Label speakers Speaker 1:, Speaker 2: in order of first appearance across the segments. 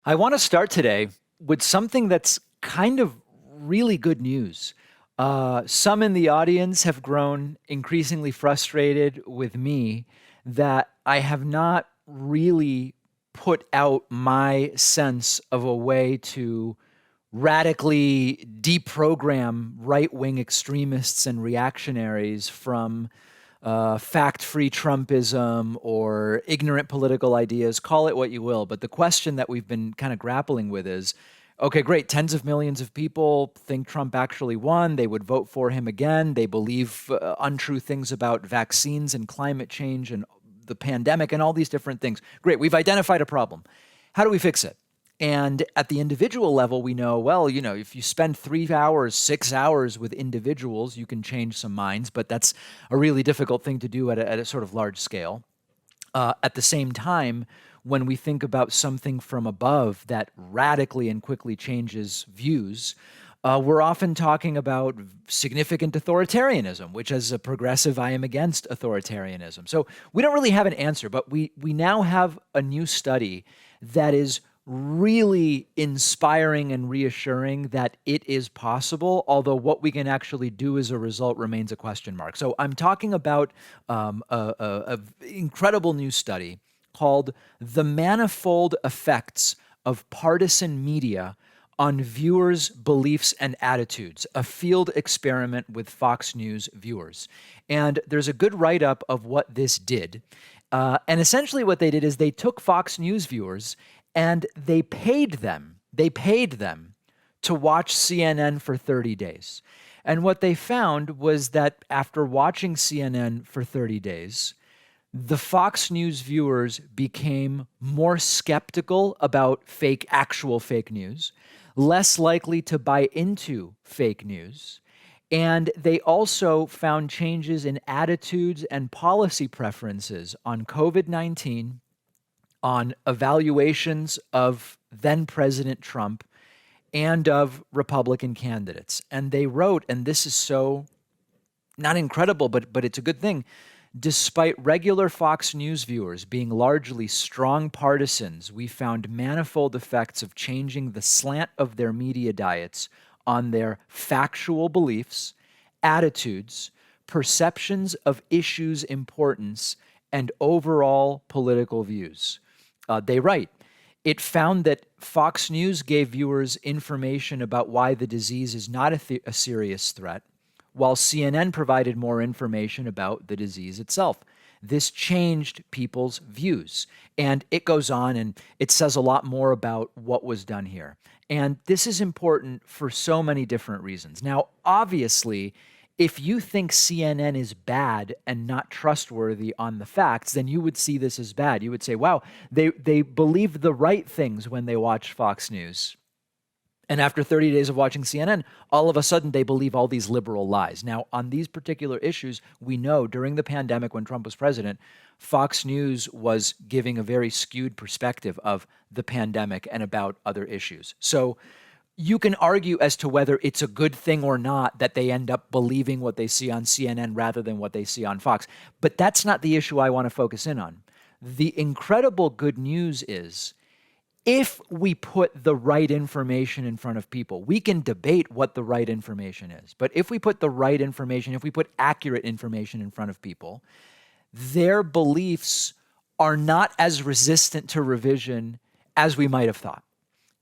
Speaker 1: I want to start today with something that's kind of really good news. Some in the audience have grown increasingly frustrated with me that I have not really put out my sense of a way to radically deprogram right wing extremists and reactionaries from fact free Trumpism or ignorant political ideas, call it what you will. But the question that we've been kind of grappling with is okay, great. Tens of millions of people think Trump actually won. They would vote for him again. They believe untrue things about vaccines and climate change and the pandemic and all these different things. Great. We've identified a problem. How do we fix it? And at the individual level, we know, well, if you spend 3 hours, 6 hours with individuals, you can change some minds, but that's a really difficult thing to do at a sort of large scale. At the same time, when we think about something from above that radically and quickly changes views, we're often talking about significant authoritarianism, which as a progressive, I am against authoritarianism. So we don't really have an answer, but we now have a new study that is really inspiring and reassuring that it is possible, although what we can actually do as a result remains a question mark. So I'm talking about a incredible new study called The Manifold Effects of Partisan Media on Viewers' Beliefs and Attitudes, a field experiment with Fox News viewers. And there's a good write-up of what this did. And essentially what they did is they took Fox News viewers and they paid them to watch CNN for 30 days. And what they found was that after watching CNN for 30 days, the Fox News viewers became more skeptical about actual fake news, less likely to buy into fake news, and they also found changes in attitudes and policy preferences on COVID-19, on evaluations of then President Trump and of Republican candidates. And they wrote, and this is so not incredible, but it's a good thing. Despite regular Fox News viewers being largely strong partisans, we found manifold effects of changing the slant of their media diets on their factual beliefs, attitudes, perceptions of issues' importance, and overall political views. They write, it found that Fox News gave viewers information about why the disease is not a serious threat, while CNN provided more information about the disease itself. This changed people's views. And it goes on and it says a lot more about what was done here. And this is important for so many different reasons. Now, obviously, if you think CNN is bad and not trustworthy on the facts, then you would see this as bad. You would say, wow, they believed the right things when they watched Fox News. And after 30 days of watching CNN, all of a sudden they believe all these liberal lies. Now, on these particular issues, we know during the pandemic when Trump was president, Fox News was giving a very skewed perspective of the pandemic and about other issues. So you can argue as to whether it's a good thing or not that they end up believing what they see on CNN rather than what they see on Fox. But that's not the issue I want to focus in on. The incredible good news is if we put the right information in front of people, we can debate what the right information is. But if we put the right information, if we put accurate information in front of people, their beliefs are not as resistant to revision as we might have thought.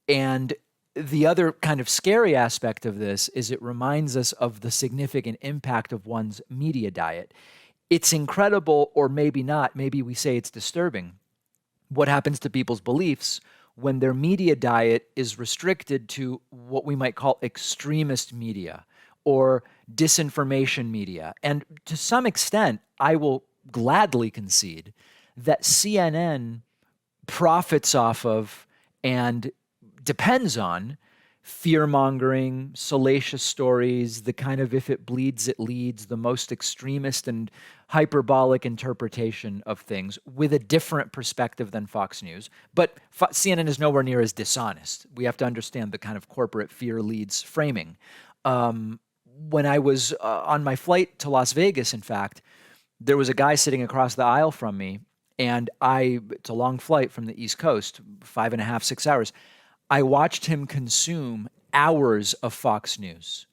Speaker 1: And the other kind of scary aspect of this is it reminds us of the significant impact of one's media diet. It's incredible, or maybe not, maybe we say it's disturbing, what happens to people's beliefs when their media diet is restricted to what we might call extremist media or disinformation media. And to some extent, I will gladly concede that CNN profits off of and depends on fear-mongering, salacious stories, the kind of if it bleeds, it leads, the most extremist and hyperbolic interpretation of things with a different perspective than Fox News. But CNN is nowhere near as dishonest. We have to understand the kind of corporate fear leads framing. When I was on my flight to Las Vegas, in fact, there was a guy sitting across the aisle from me, And it's a long flight from the East Coast, 5.5, 6 hours. I watched him consume hours of Fox News.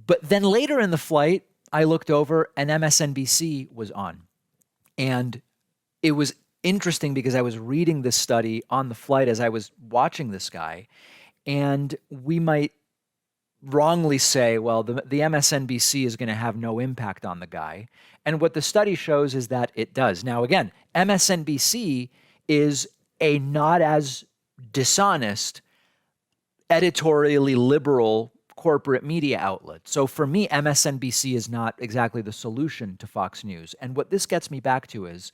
Speaker 1: But then later in the flight, I looked over and MSNBC was on. And it was interesting because I was reading this study on the flight as I was watching this guy. And we might wrongly say, well, the MSNBC is going to have no impact on the guy. And what the study shows is that it does. Now, again, MSNBC is a not as dishonest, editorially liberal corporate media outlet. So for me, MSNBC is not exactly the solution to Fox News. And what this gets me back to is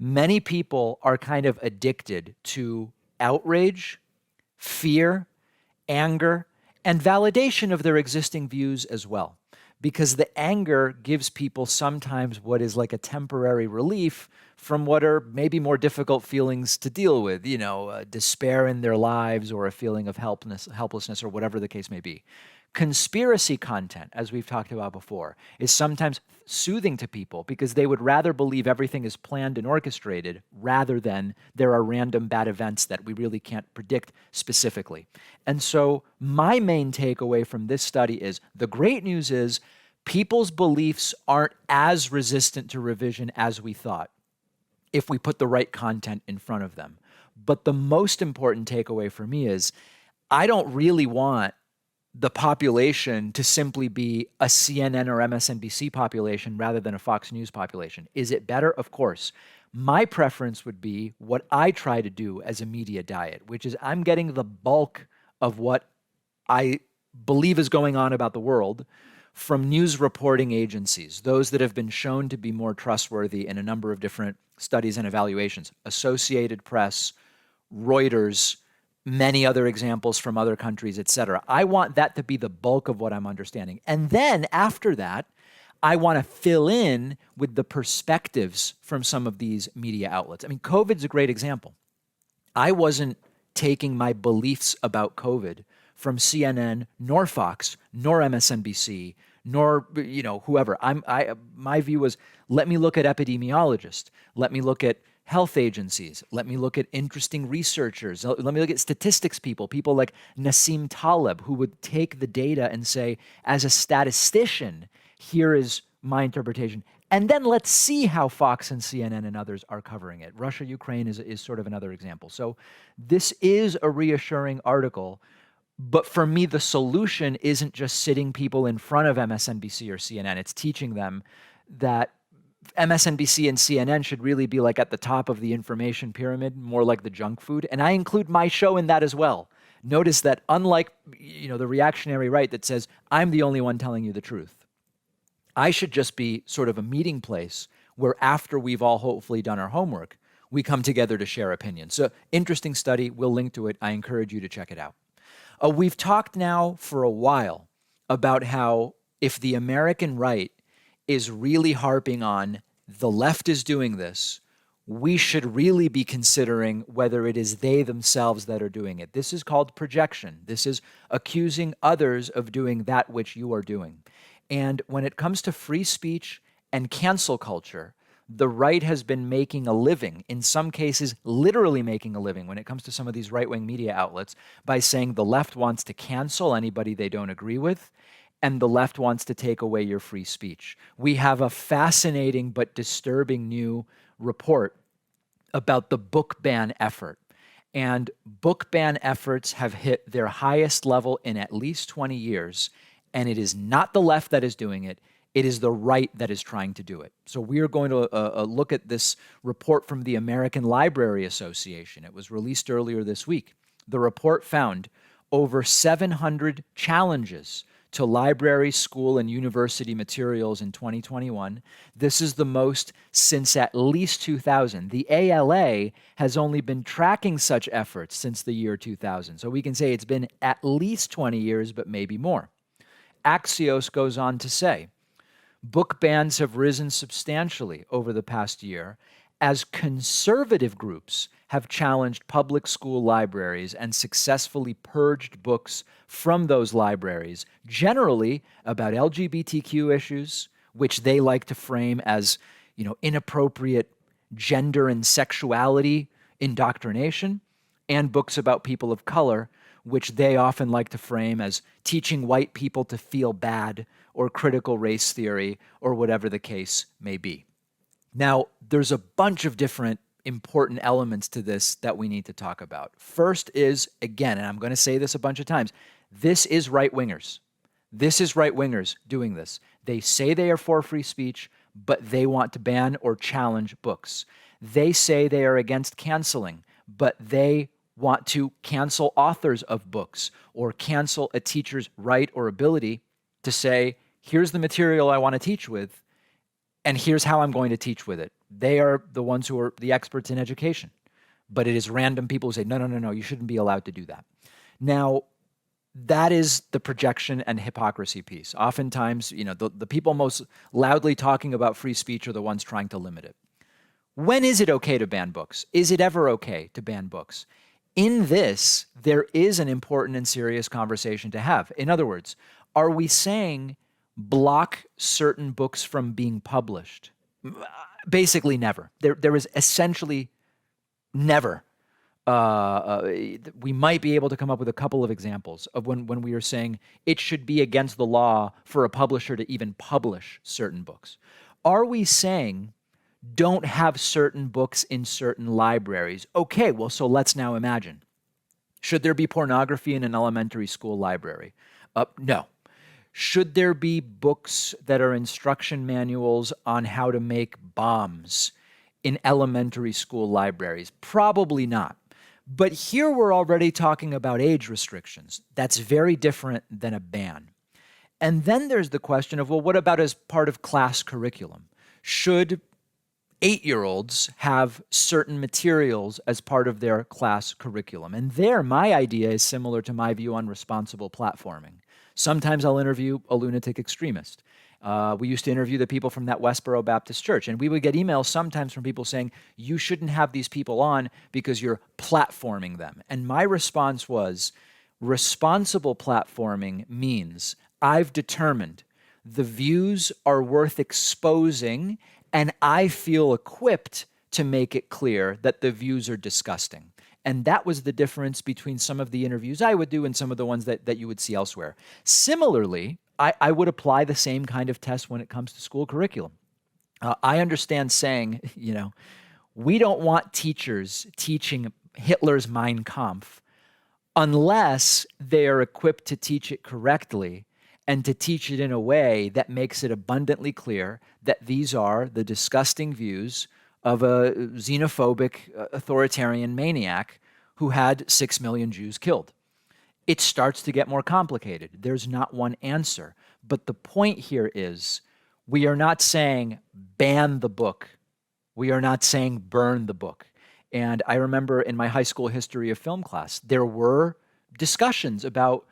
Speaker 1: many people are kind of addicted to outrage, fear, anger, and validation of their existing views as well. Because the anger gives people sometimes what is like a temporary relief from what are maybe more difficult feelings to deal with, despair in their lives or a feeling of helplessness or whatever the case may be. Conspiracy content, as we've talked about before, is sometimes soothing to people because they would rather believe everything is planned and orchestrated rather than there are random bad events that we really can't predict specifically. And so my main takeaway from this study is the great news is people's beliefs aren't as resistant to revision as we thought if we put the right content in front of them. But the most important takeaway for me is I don't really want the population to simply be a CNN or MSNBC population rather than a Fox News population. Is it better? Of course. My preference would be what I try to do as a media diet, which is I'm getting the bulk of what I believe is going on about the world from news reporting agencies, those that have been shown to be more trustworthy in a number of different studies and evaluations. Associated Press, Reuters, many other examples from other countries, et cetera. I want that to be the bulk of what I'm understanding. And then after that, I want to fill in with the perspectives from some of these media outlets. I mean, COVID's a great example. I wasn't taking my beliefs about COVID from CNN, nor Fox, nor MSNBC, nor whoever. My view was, let me look at epidemiologists. Let me look at health agencies. Let me look at interesting researchers. Let me look at statistics people like Nassim Taleb, who would take the data and say, as a statistician, here is my interpretation. And then let's see how Fox and CNN and others are covering it. Russia, Ukraine is sort of another example. So this is a reassuring article. But for me, the solution isn't just sitting people in front of MSNBC or CNN. It's teaching them that MSNBC and CNN should really be like at the top of the information pyramid, more like the junk food. And I include my show in that as well. Notice that unlike, the reactionary right that says, I'm the only one telling you the truth, I should just be sort of a meeting place where after we've all hopefully done our homework, we come together to share opinions. So interesting study. We'll link to it. I encourage you to check it out. We've talked now for a while about how if the American right is really harping on the left is doing this, we should really be considering whether it is they themselves that are doing it. This is called projection. This is accusing others of doing that which you are doing. And when it comes to free speech and cancel culture, the right has been making a living, in some cases literally making a living when it comes to some of these right-wing media outlets, by saying the left wants to cancel anybody they don't agree with, and the left wants to take away your free speech. We have a fascinating but disturbing new report about the book ban effort. And book ban efforts have hit their highest level in at least 20 years, and it is not the left that is doing it. It is the right that is trying to do it. So we are going to look at this report from the American Library Association. It was released earlier this week. The report found over 700 challenges to library, school, and university materials in 2021. This is the most since at least 2000. The ALA has only been tracking such efforts since the year 2000. So we can say it's been at least 20 years, but maybe more. Axios goes on to say, book bans have risen substantially over the past year as conservative groups have challenged public school libraries and successfully purged books from those libraries, generally about LGBTQ issues, which they like to frame as, inappropriate gender and sexuality indoctrination, and books about people of color, which they often like to frame as teaching white people to feel bad or critical race theory or whatever the case may be. Now, there's a bunch of different important elements to this that we need to talk about. First is, again, and I'm going to say this a bunch of times, this is right-wingers. This is right-wingers doing this. They say they are for free speech, but they want to ban or challenge books. They say they are against canceling, but they want to cancel authors of books or cancel a teacher's right or ability to say, here's the material I want to teach with, and here's how I'm going to teach with it. They are the ones who are the experts in education. But it is random people who say, no, you shouldn't be allowed to do that. Now, that is the projection and hypocrisy piece. Oftentimes, the people most loudly talking about free speech are the ones trying to limit it. When is it okay to ban books? Is it ever okay to ban books? In this, there is an important and serious conversation to have. In other words, are we saying block certain books from being published? Basically never. There is essentially never. We might be able to come up with a couple of examples of when we are saying it should be against the law for a publisher to even publish certain books. Are we saying don't have certain books in certain libraries? Okay, well, so let's now imagine. Should there be pornography in an elementary school library? No. Should there be books that are instruction manuals on how to make bombs in elementary school libraries? Probably not. But here we're already talking about age restrictions. That's very different than a ban. And then there's the question of, well, what about as part of class curriculum? Should 8-year-olds have certain materials as part of their class curriculum? And there, my idea is similar to my view on responsible platforming. Sometimes I'll interview a lunatic extremist. We used to interview the people from that Westboro Baptist Church, and we would get emails sometimes from people saying, you shouldn't have these people on because you're platforming them. And my response was, responsible platforming means I've determined the views are worth exposing, and I feel equipped to make it clear that the views are disgusting. And that was the difference between some of the interviews I would do and some of the ones that you would see elsewhere. Similarly, I would apply the same kind of test when it comes to school curriculum. I understand saying, we don't want teachers teaching Hitler's Mein Kampf unless they are equipped to teach it correctly and to teach it in a way that makes it abundantly clear that these are the disgusting views of a xenophobic authoritarian maniac who had 6 million Jews killed. It starts to get more complicated. There's not one answer. But the point here is we are not saying ban the book. We are not saying burn the book. And I remember in my high school history of film class, there were discussions about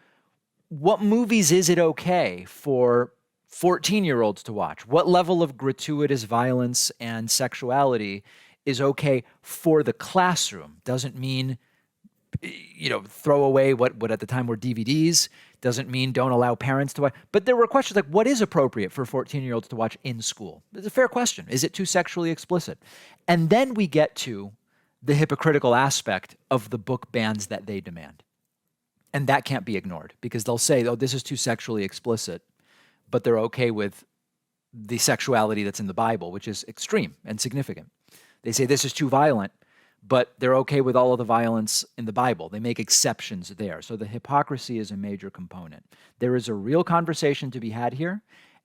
Speaker 1: what movies is it okay for 14-year-olds to watch? What level of gratuitous violence and sexuality is okay for the classroom? Doesn't mean, throw away what at the time were DVDs. Doesn't mean don't allow parents to watch. But there were questions like, what is appropriate for 14-year-olds to watch in school? It's a fair question. Is it too sexually explicit? And then we get to the hypocritical aspect of the book bans that they demand. And that can't be ignored because they'll say, oh, this is too sexually explicit, but they're okay with the sexuality that's in the Bible, which is extreme and significant. They say this is too violent, but they're okay with all of the violence in the Bible. They make exceptions there. So the hypocrisy is a major component. There is a real conversation to be had here,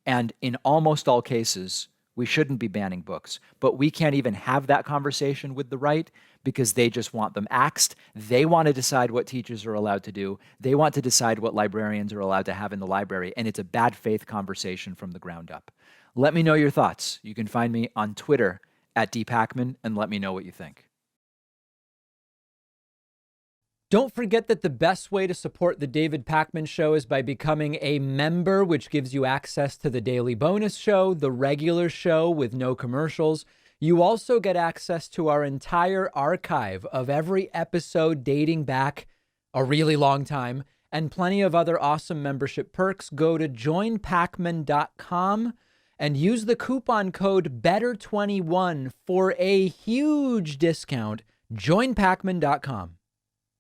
Speaker 1: and in almost all cases, we shouldn't be banning books. But we can't even have that conversation with the right because they just want them axed. They want to decide what teachers are allowed to do. They want to decide what librarians are allowed to have in the library, and it's a bad faith conversation from the ground up. Let me know your thoughts. You can find me on Twitter at @dpackman, and let me know what you think.
Speaker 2: Don't forget that the best way to support the David Pakman Show is by becoming a member, which gives you access to the daily bonus show, the regular show with no commercials. You also get access to our entire archive of every episode dating back a really long time and plenty of other awesome membership perks. Go to joinpakman.com and use the coupon code BETTER21 for a huge discount. JoinPacman.com.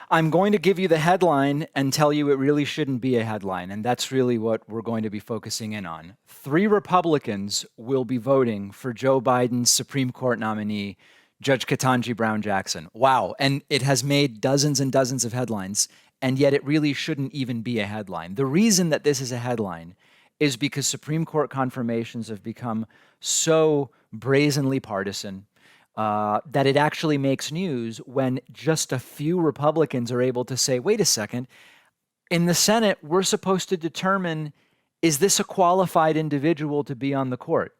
Speaker 1: I'm going to give you the headline and tell you it really shouldn't be a headline, and that's really what we're going to be focusing in on. 3 Republicans will be voting for Joe Biden's Supreme Court nominee, Judge Ketanji Brown Jackson. Wow, and it has made dozens and dozens of headlines, and yet it really shouldn't even be a headline. The reason that this is a headline is because Supreme Court confirmations have become so brazenly partisan that it actually makes news when just a few Republicans are able to say, wait a second, in the Senate, we're supposed to determine, is this a qualified individual to be on the court?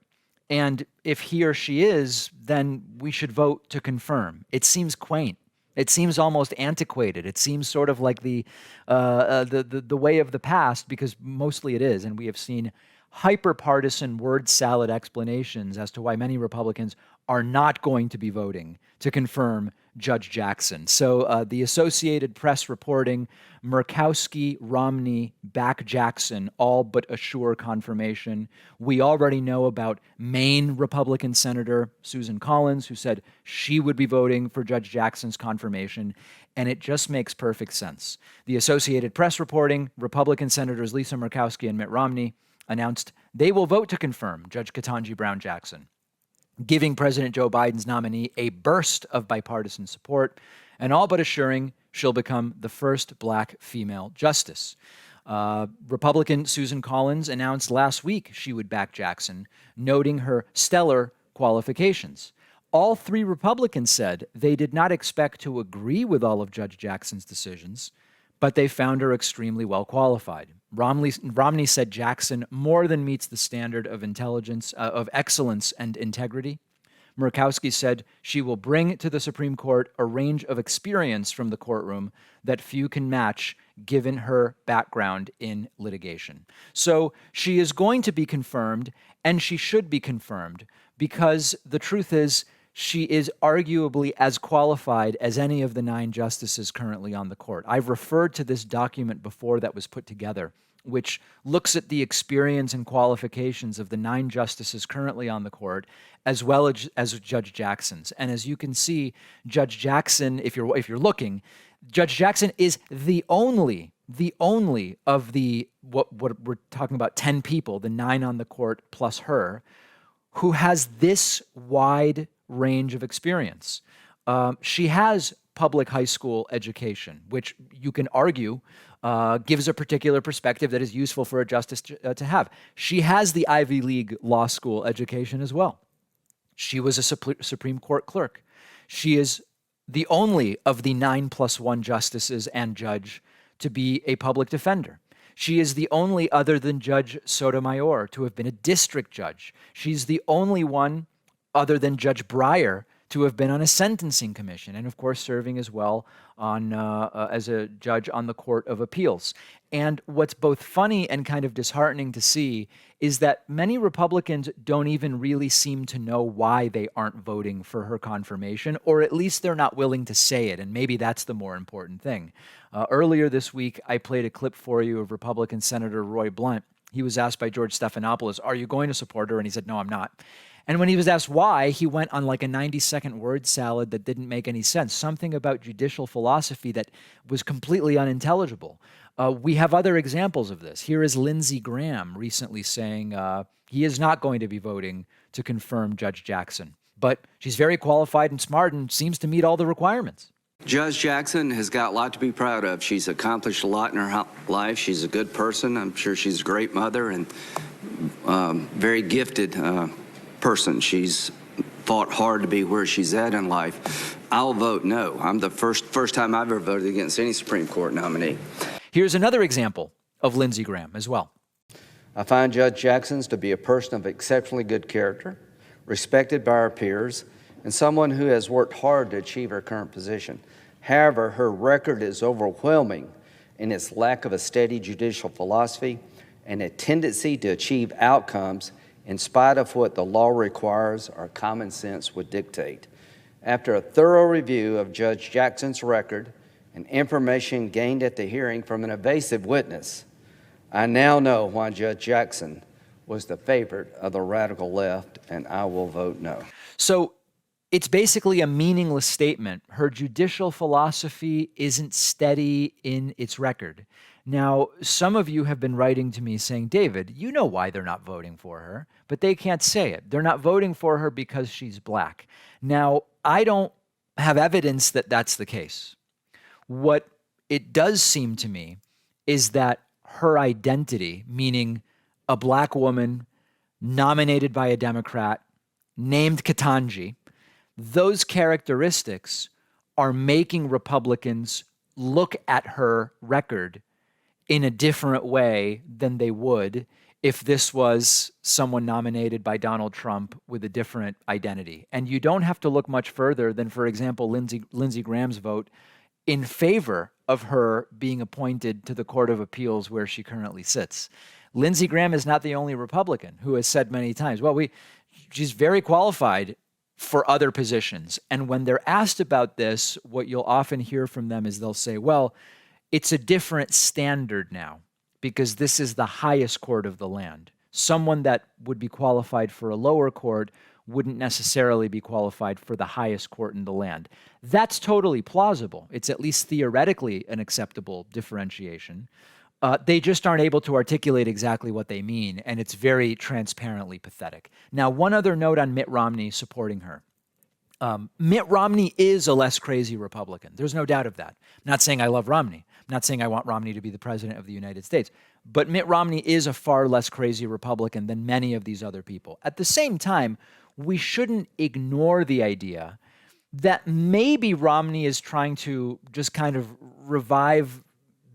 Speaker 1: And if he or she is, then we should vote to confirm. It seems quaint. It seems almost antiquated. It seems sort of like the way of the past, because mostly it is. And we have seen hyper-partisan word salad explanations as to why many Republicans are not going to be voting to confirm Judge Jackson. So the Associated Press reporting, Murkowski, Romney, back Jackson, all but assure confirmation. We already know about Maine Republican Senator Susan Collins, who said she would be voting for Judge Jackson's confirmation, and it just makes perfect sense. The Associated Press reporting, Republican Senators Lisa Murkowski and Mitt Romney announced they will vote to confirm Judge Ketanji Brown Jackson, giving President Joe Biden's nominee a burst of bipartisan support, and all but assuring she'll become the first black female justice. Republican Susan Collins announced last week she would back Jackson, noting her stellar qualifications. All 3 Republicans said they did not expect to agree with all of Judge Jackson's decisions, but they found her extremely well qualified. Romney said Jackson more than meets the standard of intelligence, of excellence and integrity. Murkowski said she will bring to the Supreme Court a range of experience from the courtroom that few can match given her background in litigation. So she is going to be confirmed, and she should be confirmed, because the truth is she is arguably as qualified as any of the 9 justices currently on the court. I've referred to this document before that was put together, which looks at the experience and qualifications of the 9 justices currently on the court, as well as Judge Jackson's. And as you can see, Judge Jackson, if you're looking, Judge Jackson is the only of the what we're talking about 10 people, the 9 on the court plus her, who has this wide range of experience. She has public high school education, which you can argue gives a particular perspective that is useful for a justice to have. She has the Ivy League law school education as well. She was a Supreme Court clerk. She is the only of the 9+1 justices and judge to be a public defender. She is the only other than Judge Sotomayor to have been a district judge. She's the only one other than Judge Breyer to have been on a sentencing commission, and of course serving as well on as a judge on the Court of Appeals. And what's both funny and kind of disheartening to see is that many Republicans don't even really seem to know why they aren't voting for her confirmation, or at least they're not willing to say it, and maybe that's the more important thing. Earlier this week, I played a clip for you of Republican Senator Roy Blunt. He was asked by George Stephanopoulos, "Are you going to support her?" And he said, "No, I'm not." And when he was asked why, he went on like a 90-second word salad that didn't make any sense, something about judicial philosophy that was completely unintelligible. We have other examples of this. Here is Lindsey Graham recently saying he is not going to be voting to confirm Judge Jackson, but she's very qualified and smart and seems to meet all the requirements.
Speaker 3: Judge Jackson has got a lot to be proud of. She's accomplished a lot in her life. She's a good person. I'm sure she's a great mother and very gifted person. She's fought hard to be where she's at in life. I'll vote no. I'm the first time I've ever voted against any Supreme Court nominee.
Speaker 1: Here's another example of Lindsey Graham as well.
Speaker 3: I find Judge Jackson to be a person of exceptionally good character, respected by our peers, and someone who has worked hard to achieve her current position. However, her record is overwhelming in its lack of a steady judicial philosophy and a tendency to achieve outcomes in spite of what the law requires or common sense would dictate. After a thorough review of Judge Jackson's record and information gained at the hearing from an evasive witness, I now know why Judge Jackson was the favorite of the radical left, and I will vote no.
Speaker 1: So it's basically a meaningless statement. Her judicial philosophy isn't steady in its record. Now, some of you have been writing to me saying, David, you know why they're not voting for her, but they can't say it. They're not voting for her because she's black. Now, I don't have evidence that that's the case. What it does seem to me is that her identity, meaning a black woman nominated by a Democrat, named Ketanji, those characteristics are making Republicans look at her record in a different way than they would if this was someone nominated by Donald Trump with a different identity. And you don't have to look much further than, for example, Lindsey Graham's vote in favor of her being appointed to the Court of Appeals where she currently sits. Lindsey Graham is not the only Republican who has said many times, well, she's very qualified for other positions. And when they're asked about this, what you'll often hear from them is they'll say, well, it's a different standard now because this is the highest court of the land. Someone that would be qualified for a lower court wouldn't necessarily be qualified for the highest court in the land. That's totally plausible. It's at least theoretically an acceptable differentiation. They just aren't able to articulate exactly what they mean, and it's very transparently pathetic. Now, one other note on Mitt Romney supporting her. Mitt Romney is a less crazy Republican. There's no doubt of that. I'm not saying I love Romney. I'm not saying I want Romney to be the president of the United States. But Mitt Romney is a far less crazy Republican than many of these other people. At the same time, we shouldn't ignore the idea that maybe Romney is trying to just kind of revive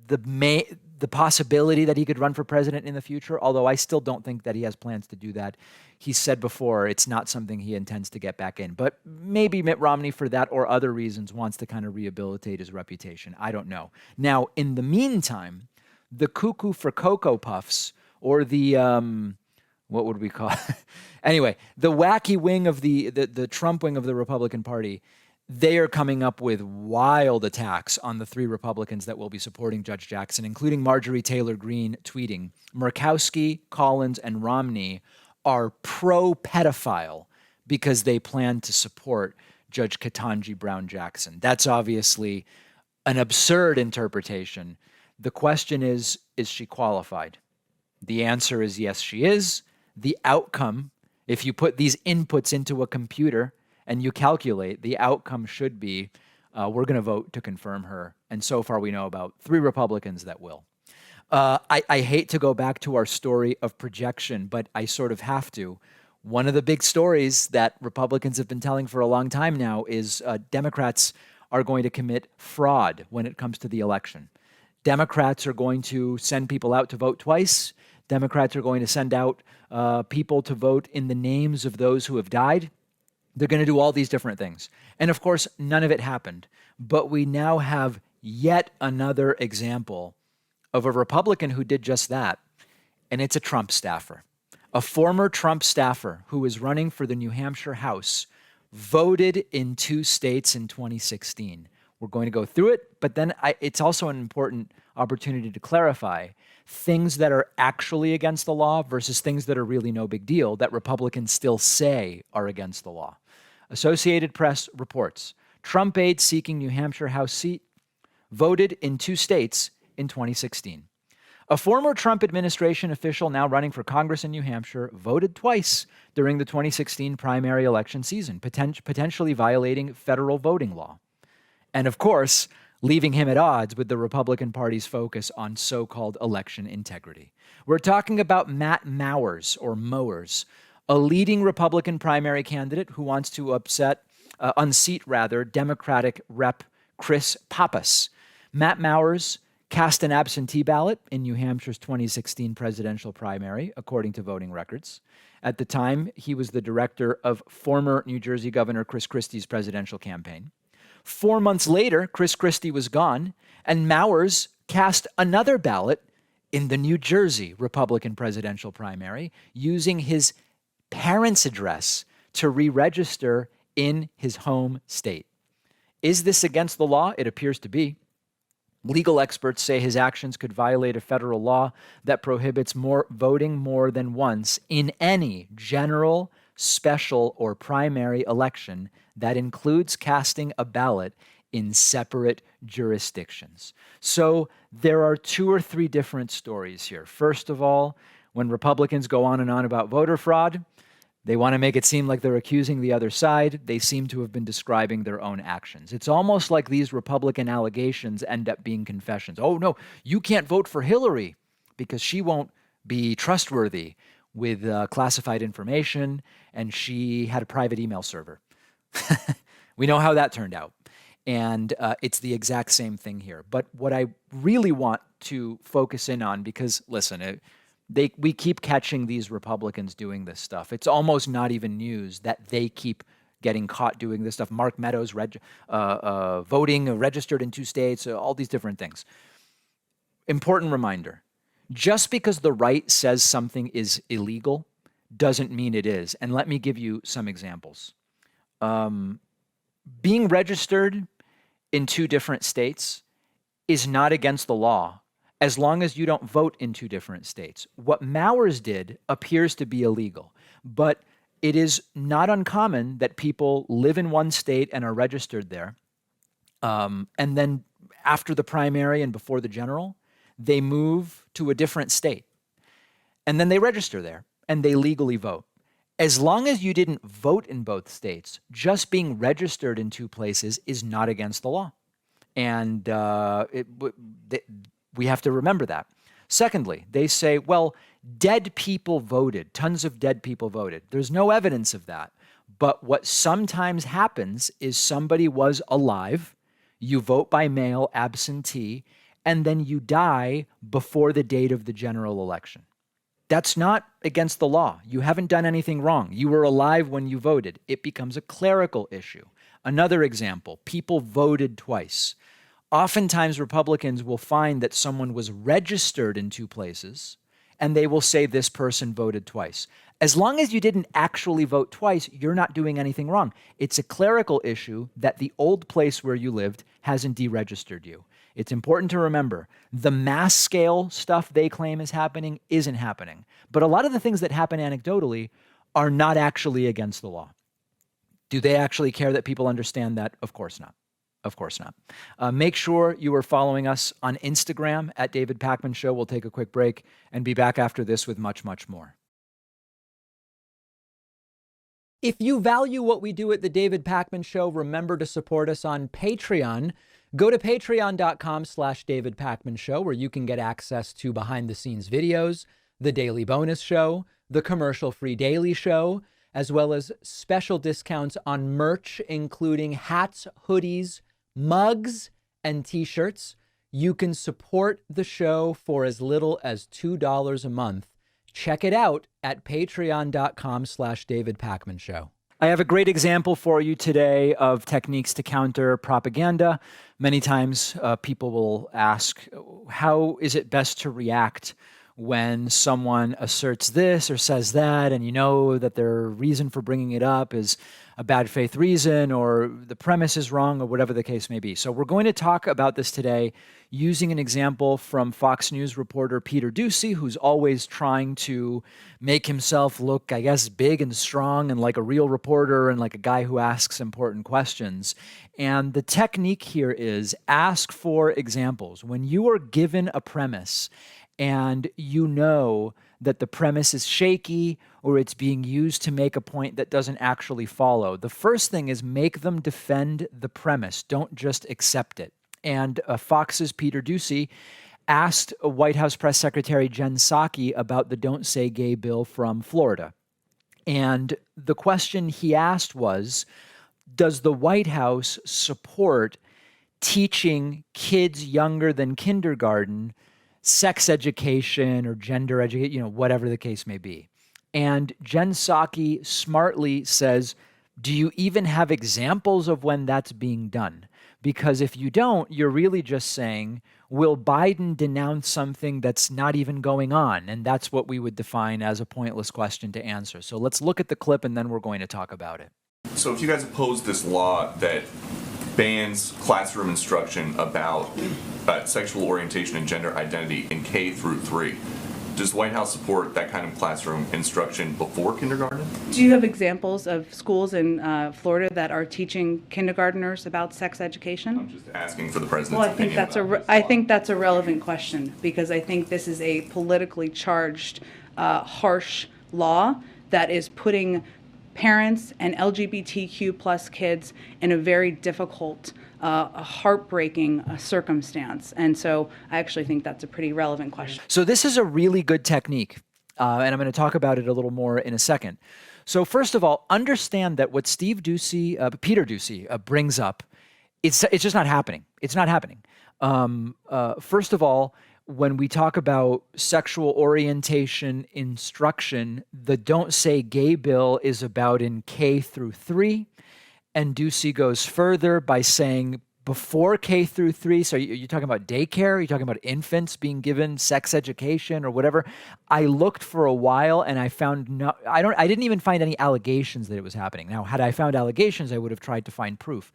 Speaker 1: the possibility that he could run for president in the future, although I still don't think that he has plans to do that. He said before it's not something he intends to get back in. But maybe Mitt Romney, for that or other reasons, wants to kind of rehabilitate his reputation. I don't know. Now, in the meantime, the Cuckoo for Cocoa Puffs, or the, what would we call it? Anyway, the wacky wing of the Trump wing of the Republican Party, they are coming up with wild attacks on the three Republicans that will be supporting Judge Jackson, including Marjorie Taylor Greene tweeting, Murkowski, Collins, and Romney are pro-pedophile because they plan to support Judge Ketanji Brown Jackson. That's obviously an absurd interpretation. The question is she qualified? The answer is yes, she is. The outcome, if you put these inputs into a computer and you calculate, the outcome should be we're going to vote to confirm her. And so far we know about 3 Republicans that will. I hate to go back to our story of projection, but I sort of have to. One of the big stories that Republicans have been telling for a long time now is Democrats are going to commit fraud when it comes to the election. Democrats are going to send people out to vote twice. Democrats are going to send out people to vote in the names of those who have died. They're going to do all these different things. And of course, none of it happened. But we now have yet another example of a Republican who did just that. And it's a Trump staffer. A former Trump staffer who is running for the New Hampshire House voted in 2 states in 2016. We're going to go through it, but then it's also an important opportunity to clarify things that are actually against the law versus things that are really no big deal that Republicans still say are against the law. Associated Press reports, Trump aide seeking New Hampshire House seat voted in 2 states in 2016. A former Trump administration official now running for Congress in New Hampshire voted twice during the 2016 primary election season, potentially violating federal voting law. And of course, leaving him at odds with the Republican Party's focus on so-called election integrity. We're talking about Matt Mowers, or Mowers, a leading Republican primary candidate who wants to unseat Democratic Rep. Chris Pappas. Matt Mowers cast an absentee ballot in New Hampshire's 2016 presidential primary, according to voting records. At the time, he was the director of former New Jersey Governor Chris Christie's presidential campaign. 4 months later, Chris Christie was gone, and Mowers cast another ballot in the New Jersey Republican presidential primary, using his parents' address to re-register in his home state. Is this against the law? It appears to be. Legal experts say his actions could violate a federal law that prohibits voting more than once in any general, special, or primary election that includes casting a ballot in separate jurisdictions. So there are 2 or 3 different stories here. First of all, when Republicans go on and on about voter fraud, they want to make it seem like they're accusing the other side. They seem to have been describing their own actions. It's almost like these Republican allegations end up being confessions. Oh, no, you can't vote for Hillary because she won't be trustworthy with classified information, and she had a private email server. We know how that turned out. And it's the exact same thing here. But what I really want to focus in on, because listen, we keep catching these Republicans doing this stuff. It's almost not even news that they keep getting caught doing this stuff. Mark Meadows voting, registered in 2 states, all these different things. Important reminder, just because the right says something is illegal doesn't mean it is. And let me give you some examples. Being registered in 2 different states is not against the law, as long as you don't vote in 2 different states. What Mowers did appears to be illegal, but it is not uncommon that people live in one state and are registered there. And then after the primary and before the general, they move to a different state. And then they register there and they legally vote. As long as you didn't vote in both states, just being registered in 2 places is not against the law. And we have to remember that. Secondly, they say, well, dead people voted. Tons of dead people voted. There's no evidence of that. But what sometimes happens is somebody was alive, you vote by mail, absentee, and then you die before the date of the general election. That's not against the law. You haven't done anything wrong. You were alive when you voted. It becomes a clerical issue. Another example, people voted twice. Oftentimes, Republicans will find that someone was registered in 2 places, and they will say this person voted twice. As long as you didn't actually vote twice, you're not doing anything wrong. It's a clerical issue that the old place where you lived hasn't deregistered you. It's important to remember, the mass scale stuff they claim is happening isn't happening. But a lot of the things that happen anecdotally are not actually against the law. Do they actually care that people understand that? Of course not. Of course not. Make sure you are following us on Instagram at David Pakman Show. We'll take a quick break and be back after this with much, much more.
Speaker 2: If you value what we do at the David Pakman Show, remember to support us on Patreon. Go to patreon.com/David Pakman Show, where you can get access to behind-the-scenes videos, the daily bonus show, the commercial-free daily show, as well as special discounts on merch, including hats, hoodies, mugs, and t-shirts. You can support the show for as little as $2 a month. Check it out at patreon.com/David Pakman Show.
Speaker 1: I have a great example for you today of techniques to counter propaganda. Many times people will ask, how is it best to react when someone asserts this or says that, and you know that their reason for bringing it up is a bad faith reason, or the premise is wrong, or whatever the case may be. So we're going to talk about this today using an example from Fox News reporter Peter Doocy, who's always trying to make himself look, I guess, big and strong and like a real reporter and like a guy who asks important questions. And the technique here is ask for examples. When you are given a premise and you know that the premise is shaky or it's being used to make a point that doesn't actually follow, the first thing is make them defend the premise. Don't just accept it. And Fox's Peter Doocy asked White House Press Secretary Jen Psaki about the Don't Say Gay bill from Florida. And the question he asked was, does the White House support teaching kids younger than kindergarten sex education or gender education, whatever the case may be? And Jen Psaki smartly says, do you even have examples of when that's being done? Because if you don't, you're really just saying, will Biden denounce something that's not even going on? And that's what we would define as a pointless question to answer. So let's look at the clip and then we're going to talk about it.
Speaker 4: So if you guys oppose this law that bans classroom instruction about sexual orientation and gender identity in K through 3. Does the White House support that kind of classroom instruction before kindergarten?
Speaker 5: Do you have examples of schools in Florida that are teaching kindergartners about sex education?
Speaker 4: I'm just asking for the president's
Speaker 5: Well, I think
Speaker 4: opinion.
Speaker 5: that's a relevant question, because I think this is a politically charged, harsh law that is putting parents and LGBTQ plus kids in a very difficult, a heartbreaking circumstance. And so I actually think that's a pretty relevant question.
Speaker 1: So this is a really good technique, and I'm going to talk about it a little more in a second. So first of all, understand that what Peter Doocy brings up, it's just not happening. It's not happening. First of all, when we talk about sexual orientation instruction, the Don't Say Gay bill is about in K through 3. And Ducey goes further by saying before K through 3. So you're talking about daycare? You're talking about infants being given sex education or whatever? I looked for a while and I found I didn't even find any allegations that it was happening. Now, had I found allegations, I would have tried to find proof.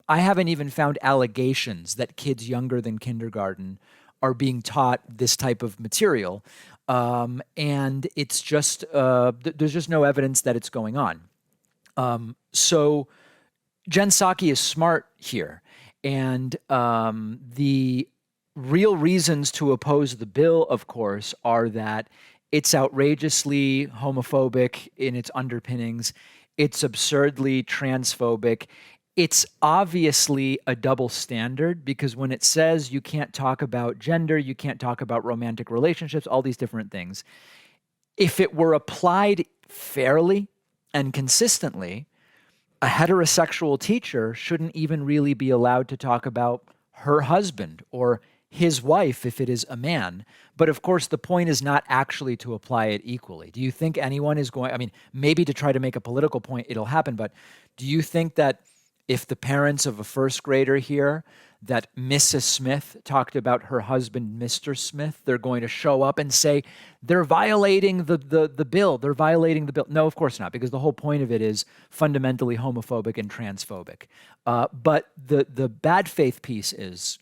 Speaker 1: I haven't even found allegations that kids younger than kindergarten are being taught this type of material. And it's just, there's just no evidence that it's going on. So Jen Psaki is smart here. And the real reasons to oppose the bill, of course, are that it's outrageously homophobic in its underpinnings. It's absurdly transphobic. It's obviously a double standard, because when it says you can't talk about gender, you can't talk about romantic relationships, all these different things, if it were applied fairly and consistently, a heterosexual teacher shouldn't even really be allowed to talk about her husband or his wife if it is a man. But of course, the point is not actually to apply it equally. Do you think anyone is going, I mean, maybe to try to make a political point, it'll happen, but do you think that if the parents of a first grader hear that Mrs. Smith talked about her husband, Mr. Smith, they're going to show up and say, they're violating the bill, they're violating the bill? No, of course not, because the whole point of it is fundamentally homophobic and transphobic. But the bad faith piece is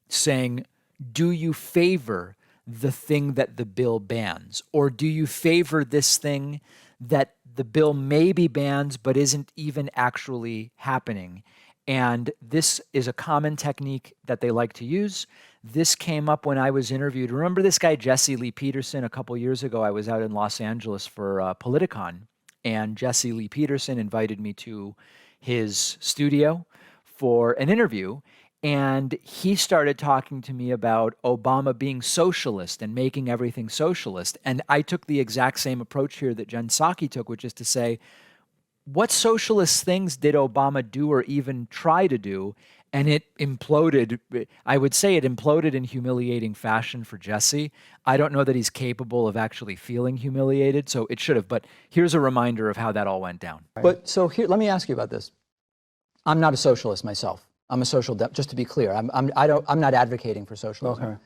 Speaker 1: saying, do you favor the thing that the bill bans? Or do you favor this thing that the bill maybe bans but isn't even actually happening? And this is a common technique that they like to use. This came up when I was interviewed. Remember this guy, Jesse Lee Peterson? A couple years ago, I was out in Los Angeles for Politicon, and Jesse Lee Peterson invited me to his studio for an interview. And he started talking to me about Obama being socialist and making everything socialist. And I took the exact same approach here that Jen Psaki took, which is to say, what socialist things did Obama do or even try to do? And it imploded. I would say it imploded in humiliating fashion for Jesse. I don't know that he's capable of actually feeling humiliated, so it should have. But here's a reminder of how that all went down.
Speaker 2: But so here, let me ask you about this. I'm not a socialist myself. I'm a just to be clear, I'm not advocating for socialism.
Speaker 6: Okay.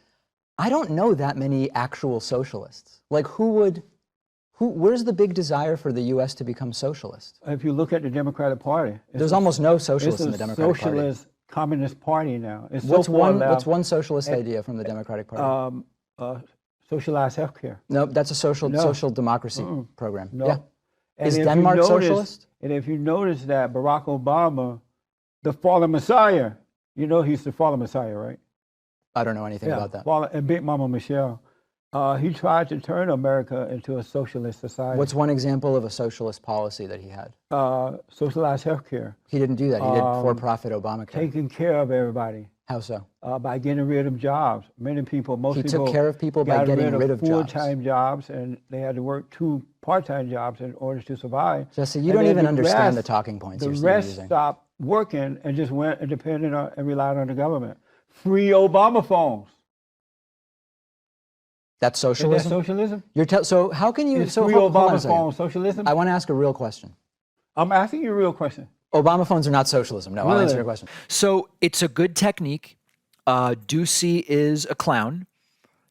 Speaker 2: I don't know that many actual socialists. Like where's the big desire for the U.S. to become socialist?
Speaker 6: If you look at the Democratic Party,
Speaker 2: There's almost no socialists in the Democratic Party.
Speaker 6: It's a socialist communist party now. It's
Speaker 2: What's
Speaker 6: so far
Speaker 2: one
Speaker 6: left.
Speaker 2: socialist idea from the Democratic Party?
Speaker 6: Socialized healthcare.
Speaker 2: No, that's a social democracy program.
Speaker 6: No.
Speaker 2: Yeah.
Speaker 6: And
Speaker 2: Is
Speaker 6: if you
Speaker 2: Denmark
Speaker 6: notice-
Speaker 2: socialist?
Speaker 6: And if you notice that Barack Obama, the fallen Messiah, you know he's the fallen Messiah, right?
Speaker 2: I don't know anything about that.
Speaker 6: And Big Mama Michelle. He tried to turn America into a socialist society.
Speaker 2: What's one example of a socialist policy that he had?
Speaker 6: Socialized healthcare.
Speaker 2: He didn't do that. He did for-profit Obamacare.
Speaker 6: Taking care of everybody.
Speaker 2: How so?
Speaker 6: By getting rid of jobs. Most
Speaker 2: He
Speaker 6: people
Speaker 2: took care of people by
Speaker 6: got
Speaker 2: getting rid of jobs.
Speaker 6: full-time jobs, and they had to work 2 part-time jobs in order to survive.
Speaker 2: Jesse, you
Speaker 6: And
Speaker 2: don't
Speaker 6: then
Speaker 2: even
Speaker 6: the
Speaker 2: understand
Speaker 6: rest-
Speaker 2: the talking points
Speaker 6: The
Speaker 2: you're still
Speaker 6: rest
Speaker 2: using.
Speaker 6: stopped working and just went and depended on and relied on the government. Free Obama phones.
Speaker 2: That's
Speaker 6: Is that
Speaker 2: socialism?
Speaker 6: socialism?
Speaker 2: So how can you?
Speaker 6: Is
Speaker 2: So
Speaker 6: free
Speaker 2: hold on a
Speaker 6: Obama
Speaker 2: second.
Speaker 6: phones socialism?
Speaker 2: I want to ask a real question.
Speaker 6: I'm asking you a real question.
Speaker 2: Obama phones are not socialism. No, I'll
Speaker 6: Really?
Speaker 2: answer your question.
Speaker 1: So it's a good technique. Ducey is a clown.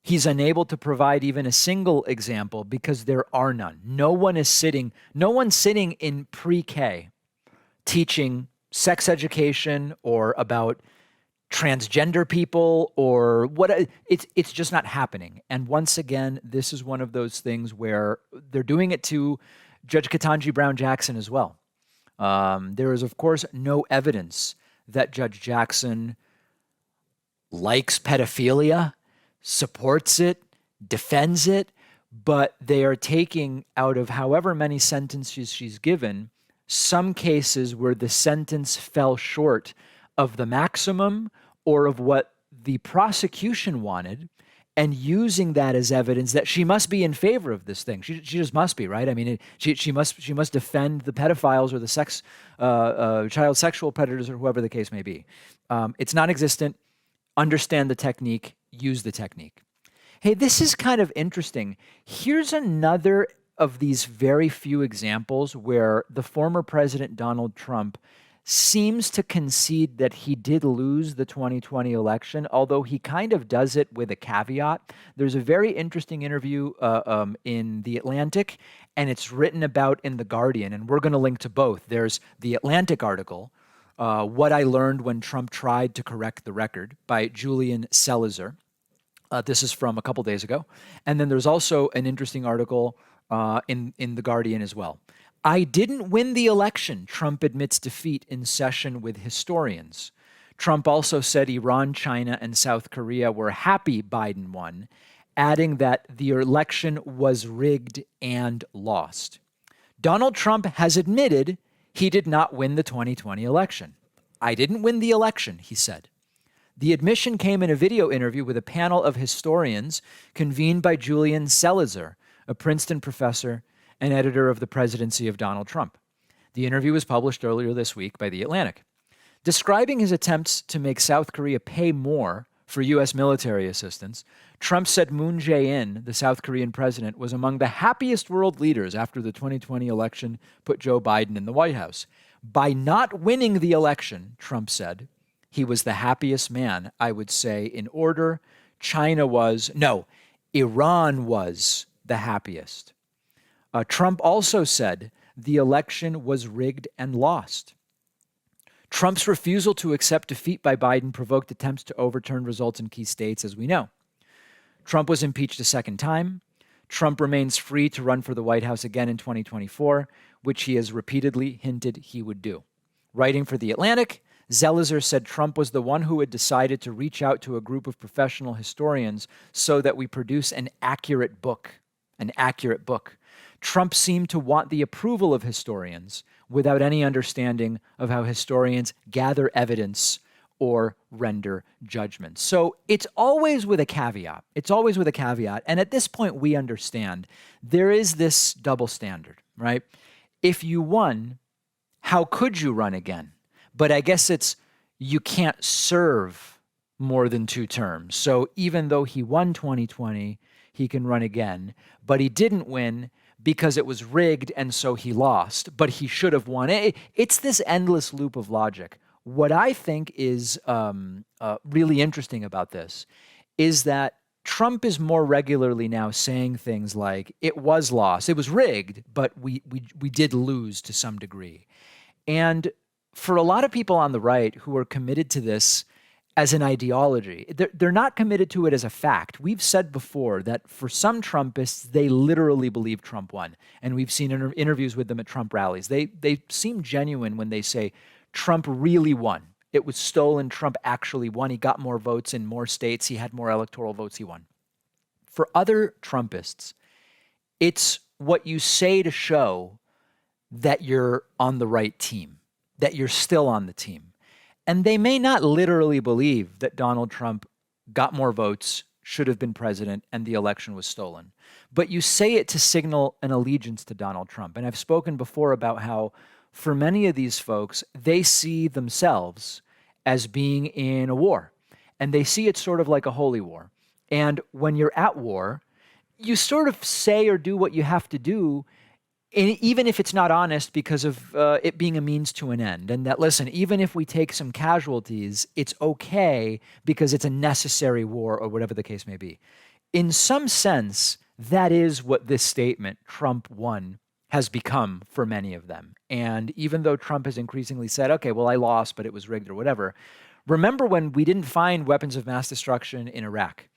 Speaker 1: He's unable to provide even a single example because there are none. No one's sitting in pre-K teaching sex education or about transgender people or what. It's just not happening. And once again, this is one of those things where they're doing it to Judge Ketanji Brown Jackson as well. There is, of course, no evidence that Judge Jackson likes pedophilia, supports it, defends it, but they are taking out of however many sentences she's given, some cases where the sentence fell short of the maximum or of what the prosecution wanted, and using that as evidence that she must be in favor of this thing. She just must be, right? I mean, she must defend the pedophiles or the child sexual predators or whoever the case may be. It's non-existent. Understand the technique. Use the technique. Hey, this is kind of interesting. Here's another of these very few examples where the former President Donald Trump seems to concede that he did lose the 2020 election, although he kind of does it with a caveat. There's a very interesting interview in The Atlantic, and it's written about in The Guardian, and we're going to link to both. There's the Atlantic article, What I Learned When Trump Tried to Correct the Record, by Julian Salazar. This is from a couple days ago. And then there's also an interesting article in The Guardian as well. I didn't win the election, Trump admits defeat in session with historians. Trump also said Iran, China, and South Korea were happy Biden won, adding that the election was rigged and lost. Donald Trump has admitted he did not win the 2020 election. I didn't win the election, he said. The admission came in a video interview with a panel of historians convened by Julian Salazar, a Princeton professor and editor of the presidency of Donald Trump. The interview was published earlier this week by The Atlantic. Describing his attempts to make South Korea pay more for U.S. military assistance, Trump said Moon Jae-in, the South Korean president, was among the happiest world leaders after the 2020 election put Joe Biden in the White House. By not winning the election, Trump said, he was the happiest man, I would say, in order. Iran was the happiest. Trump also said the election was rigged and lost. Trump's refusal to accept defeat by Biden provoked attempts to overturn results in key states, as we know. Trump was impeached a second time. Trump remains free to run for the White House again in 2024, which he has repeatedly hinted he would do. Writing for The Atlantic, Zellizer said Trump was the one who had decided to reach out to a group of professional historians so that we produce an accurate book. Trump seemed to want the approval of historians without any understanding of how historians gather evidence or render judgments. So it's always with a caveat. And at this point, we understand there is this double standard, right? If you won, how could you run again? But I guess it's you can't serve more than 2 terms. So even though he won 2020, he can run again. But he didn't win because it was rigged, and so he lost. But he should have won. It's this endless loop of logic. What I think is really interesting about this is that Trump is more regularly now saying things like, it was lost, it was rigged, but we did lose to some degree. And for a lot of people on the right who are committed to this as an ideology, they're not committed to it as a fact. We've said before that for some Trumpists, they literally believe Trump won. And we've seen interviews with them at Trump rallies. They seem genuine when they say Trump really won. It was stolen. Trump actually won. He got more votes in more states. He had more electoral votes. He won. For other Trumpists, it's what you say to show that you're on the right team, that you're still on the team. And they may not literally believe that Donald Trump got more votes, should have been president, and the election was stolen. But you say it to signal an allegiance to Donald Trump. And I've spoken before about how for many of these folks, they see themselves as being in a war. And they see it sort of like a holy war. And when you're at war, you sort of say or do what you have to do, even if it's not honest, because of it being a means to an end. And that, listen, even if we take some casualties, it's okay because it's a necessary war or whatever the case may be. In some sense, that is what this statement, Trump won, has become for many of them. And even though Trump has increasingly said, okay, well, I lost, but it was rigged or whatever, remember when we didn't find weapons of mass destruction in Iraq?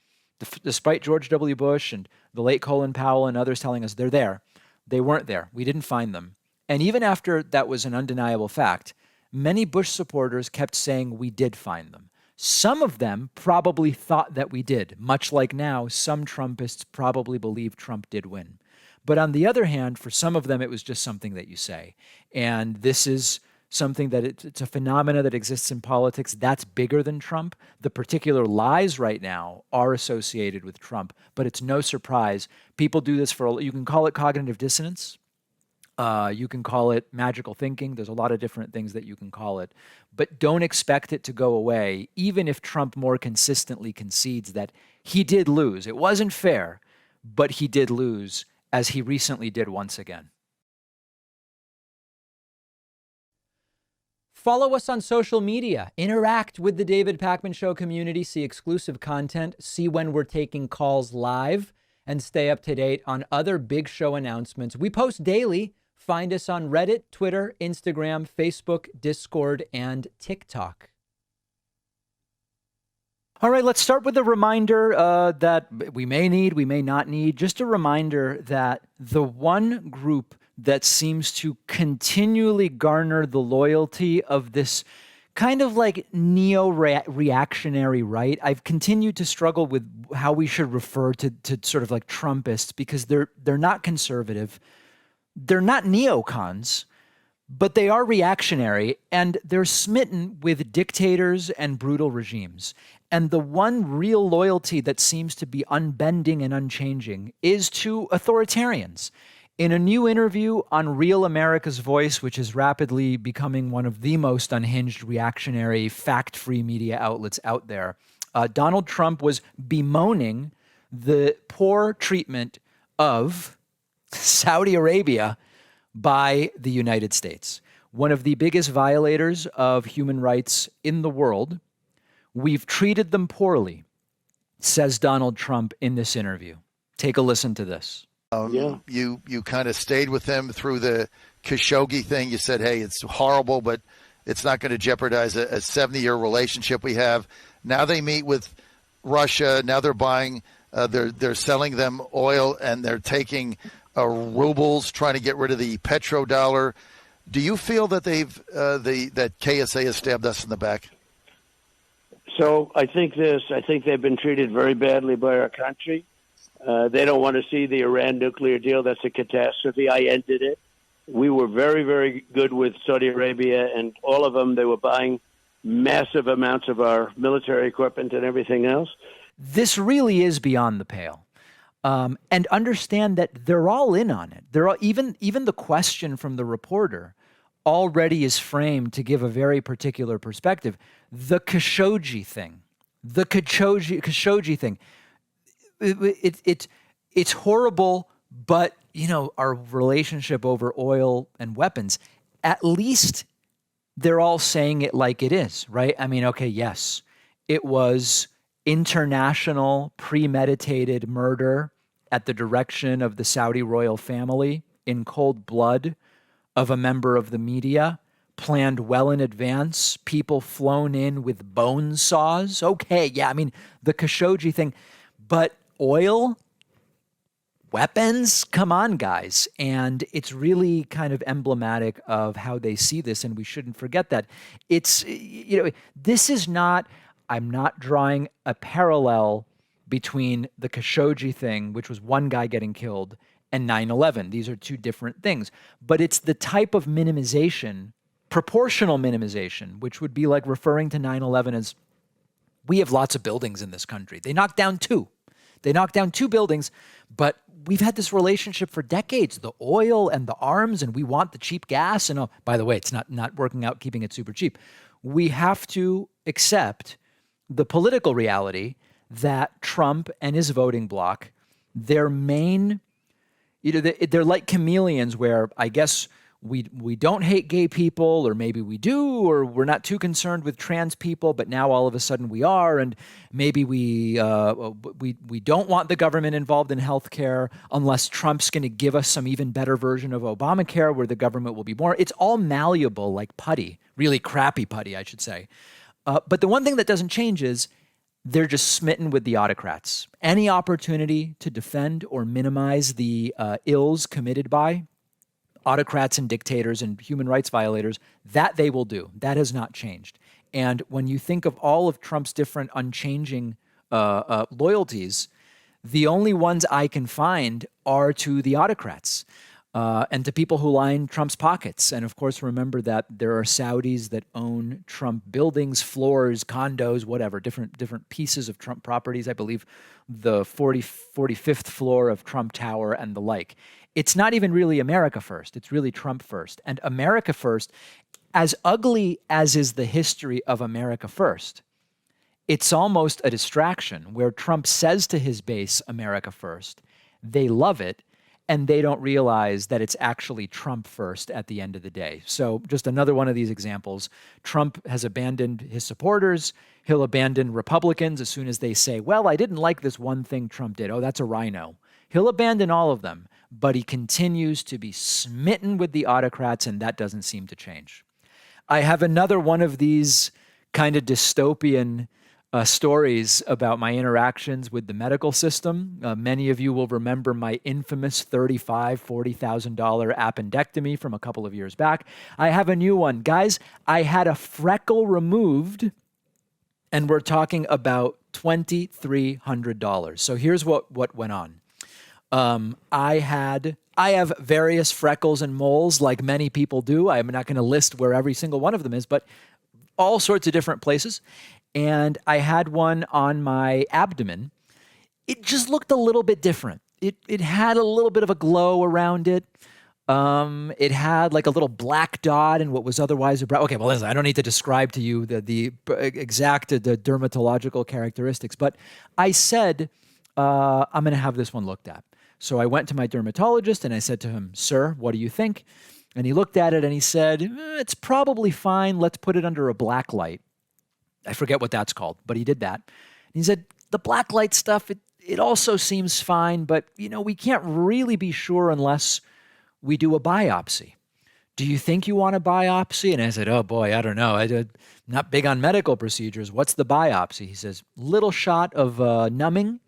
Speaker 1: Despite George W. Bush and the late Colin Powell and others telling us they're there, they weren't there. We didn't find them. And even after that was an undeniable fact, many Bush supporters kept saying we did find them. Some of them probably thought that we did, much like now some Trumpists probably believe Trump did win. But on the other hand, for some of them, it was just something that you say. And this is something that it's a phenomena that exists in politics that's bigger than Trump. The particular lies right now are associated with Trump, but it's no surprise. People do this you can call it cognitive dissonance. You can call it magical thinking. There's a lot of different things that you can call it. But don't expect it to go away, even if Trump more consistently concedes that he did lose. It wasn't fair, but he did lose, as he recently did once again.
Speaker 2: Follow us on social media. Interact with the David Pakman Show community. See exclusive content. See when we're taking calls live. And stay up to date on other big show announcements. We post daily. Find us on Reddit, Twitter, Instagram, Facebook, Discord, and TikTok.
Speaker 1: All right, let's start with a reminder that we may need, we may not need. Just a reminder that the one group that seems to continually garner the loyalty of this kind of like neo-reactionary right. I've continued to struggle with how we should refer to sort of like Trumpists, because they're not conservative. They're not neocons, but they are reactionary, and they're smitten with dictators and brutal regimes. And the one real loyalty that seems to be unbending and unchanging is to authoritarians. In a new interview on Real America's Voice, which is rapidly becoming one of the most unhinged, reactionary, fact-free media outlets out there, Donald Trump was bemoaning the poor treatment of Saudi Arabia by the United States, one of the biggest violators of human rights in the world. We've treated them poorly, says Donald Trump in this interview. Take a listen to this.
Speaker 7: You kind of stayed with them through the Khashoggi thing. You said, hey, it's horrible, but it's not going to jeopardize a 70-year relationship we have. Now they meet with Russia. Now they're buying, they're selling them oil, and they're taking rubles, trying to get rid of the petrodollar. Do you feel that that KSA has stabbed us in the back?
Speaker 8: So I think they've been treated very badly by our country. They don't want to see the Iran nuclear deal. That's a catastrophe. I ended it. We were very, very good with Saudi Arabia, and all of them, they were buying massive amounts of our military equipment and everything else.
Speaker 1: This really is beyond the pale. And understand that they're all in on it. They're all, even the question from the reporter already is framed to give a very particular perspective. The Khashoggi thing, it's horrible, but our relationship over oil and weapons, at least they're all saying it like it is, right? I mean, okay, yes, it was international premeditated murder at the direction of the Saudi royal family in cold blood of a member of the media, planned well in advance, people flown in with bone saws. Okay, yeah, I mean, the Khashoggi thing, but oil, weapons, come on, guys. And it's really kind of emblematic of how they see this, and we shouldn't forget that. It's, this is not, I'm not drawing a parallel between the Khashoggi thing, which was one guy getting killed, and 9/11. These are two different things. But it's the type of minimization, proportional minimization, which would be like referring to 9/11 as, we have lots of buildings in this country. They knocked down two. They knocked down two buildings, but we've had this relationship for decades, the oil and the arms, and we want the cheap gas. And by the way, it's not working out keeping it super cheap. We have to accept the political reality that Trump and his voting bloc, their main, they're like chameleons, where I guess we don't hate gay people, or maybe we do, or we're not too concerned with trans people, but now all of a sudden we are, and maybe we don't want the government involved in healthcare unless Trump's going to give us some even better version of Obamacare where the government will be more. It's all malleable like putty, really crappy putty, I should say. But the one thing that doesn't change is they're just smitten with the autocrats. Any opportunity to defend or minimize the ills committed by autocrats and dictators and human rights violators, that they will do. That has not changed. And when you think of all of Trump's different unchanging loyalties, the only ones I can find are to the autocrats and to people who line Trump's pockets. And of course, remember that there are Saudis that own Trump buildings, floors, condos, whatever, different pieces of Trump properties. I believe the 45th floor of Trump Tower and the like. It's not even really America first. It's really Trump first. And America first, as ugly as is the history of America first, it's almost a distraction where Trump says to his base, America first. They love it, and they don't realize that it's actually Trump first at the end of the day. So just another one of these examples. Trump has abandoned his supporters. He'll abandon Republicans as soon as they say, well, I didn't like this one thing Trump did. Oh, that's a rhino. He'll abandon all of them, but he continues to be smitten with the autocrats, and that doesn't seem to change. I have another one of these kind of dystopian stories about my interactions with the medical system. Many of you will remember my infamous $35,000, $40,000 appendectomy from a couple of years back. I have a new one. Guys, I had a freckle removed, and we're talking about $2,300. So here's what went on. I have various freckles and moles like many people do. I'm not going to list where every single one of them is, but all sorts of different places. And I had one on my abdomen. It just looked a little bit different. It had a little bit of a glow around it. It had like a little black dot and what was otherwise a brown. Okay, well, listen, I don't need to describe to you the exact the dermatological characteristics, but I said, I'm going to have this one looked at. So I went to my dermatologist and I said to him, sir, what do you think? And he looked at it and he said, it's probably fine. Let's put it under a black light. I forget what that's called, but he did that. And he said, the black light stuff, it also seems fine, but we can't really be sure unless we do a biopsy. Do you think you want a biopsy? And I said, oh boy, I don't know. I'm not big on medical procedures. What's the biopsy? He says, little shot of numbing.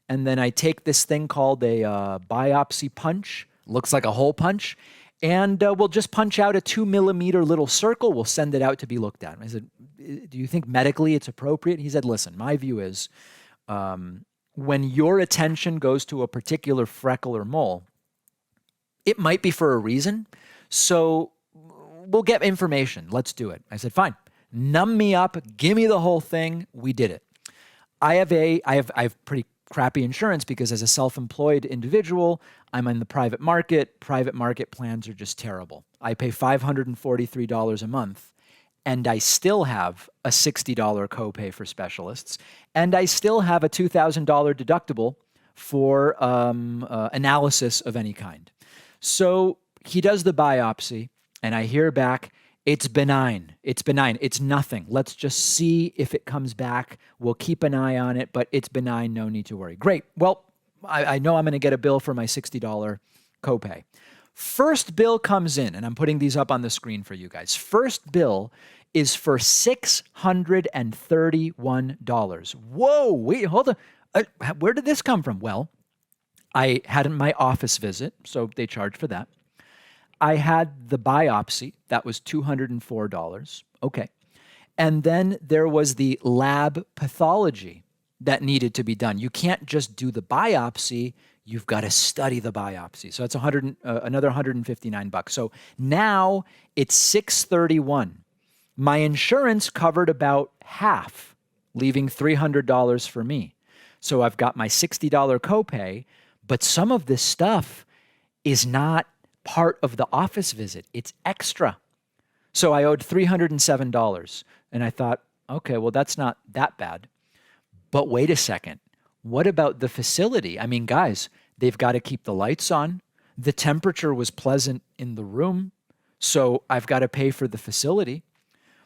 Speaker 1: And then I take this thing called a biopsy punch. Looks like a hole punch. And we'll just punch out a 2 millimeter little circle. We'll send it out to be looked at. I said, do you think medically it's appropriate? He said, listen, my view is when your attention goes to a particular freckle or mole, it might be for a reason. So we'll get information. Let's do it. I said, fine. Numb me up. Give me the whole thing. We did it. I have pretty crappy insurance because as a self-employed individual, I'm in the private market. Private market plans are just terrible. I pay $543 a month, and I still have a $60 copay for specialists, and I still have a $2,000 deductible for analysis of any kind. So he does the biopsy, and I hear back, it's benign. It's benign. It's nothing. Let's just see if it comes back. We'll keep an eye on it, but it's benign. No need to worry. Great. Well, I know I'm going to get a bill for my $60 copay. First bill comes in, and I'm putting these up on the screen for you guys. First bill is for $631. Whoa, wait, hold on. Where did this come from? Well, I had my office visit, so they charge for that. I had the biopsy. That was $204. Okay. And then there was the lab pathology that needed to be done. You can't just do the biopsy. You've got to study the biopsy. So that's another $159. So now it's $631. My insurance covered about half, leaving $300 for me. So I've got my $60 copay, but some of this stuff is not part of the office visit. It's extra. So I owed $307. And I thought, okay, well, that's not that bad. But wait a second. What about the facility? I mean, guys, they've got to keep the lights on. The temperature was pleasant in the room. So I've got to pay for the facility,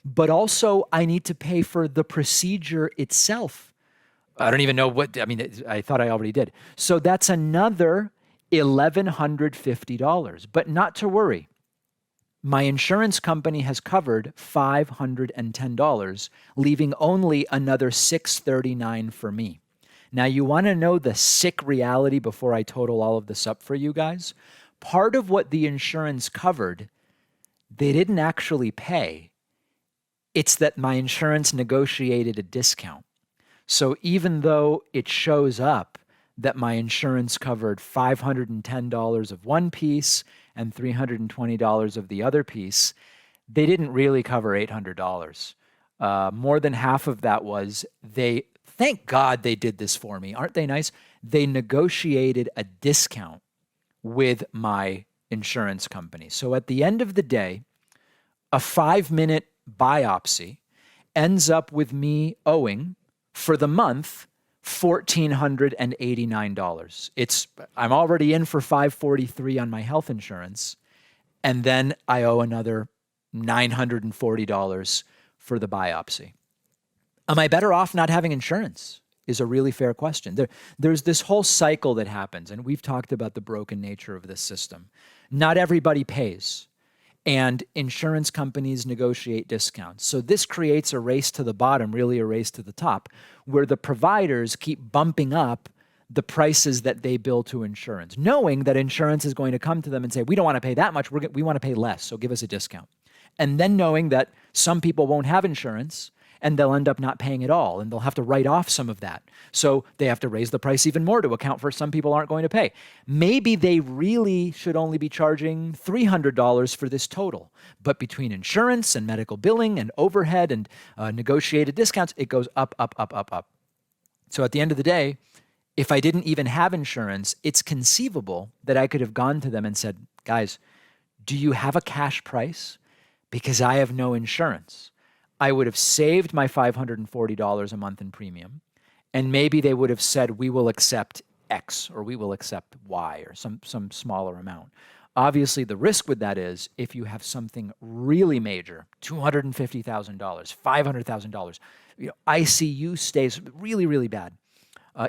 Speaker 1: but also I need to pay for the procedure itself. I don't even know what, I mean, I thought I already did. So that's another $1,150. But not to worry. My insurance company has covered $510, leaving only another $639 for me. Now, you want to know the sick reality before I total all of this up for you guys? Part of what the insurance covered, they didn't actually pay. It's that my insurance negotiated a discount. So even though it shows up that my insurance covered $510 of one piece and $320 of the other piece, they didn't really cover $800. More than half of that was thank God they did this for me. Aren't they nice? They negotiated a discount with my insurance company. So at the end of the day, a 5-minute biopsy ends up with me owing for the month $1,489. I'm already in for $543 on my health insurance, and then I owe another $940 for the biopsy. Am I better off not having insurance? Is a really fair question. There's this whole cycle that happens, and we've talked about the broken nature of this system. Not everybody pays, and insurance companies negotiate discounts. So this creates a race to the bottom, really a race to the top, where the providers keep bumping up the prices that they bill to insurance, knowing that insurance is going to come to them and say, we don't want to pay that much, we want to pay less, so give us a discount. And then knowing that some people won't have insurance, and they'll end up not paying at all, and they'll have to write off some of that. So they have to raise the price even more to account for some people aren't going to pay. Maybe they really should only be charging $300 for this total. But between insurance and medical billing and overhead and negotiated discounts, it goes up, up, up, up, up. So at the end of the day, if I didn't even have insurance, it's conceivable that I could have gone to them and said, guys, do you have a cash price? Because I have no insurance. I would have saved my $540 a month in premium, and maybe they would have said, we will accept X or we will accept Y or some smaller amount. Obviously, the risk with that is if you have something really major, $250,000, $500,000, ICU stays really, really bad.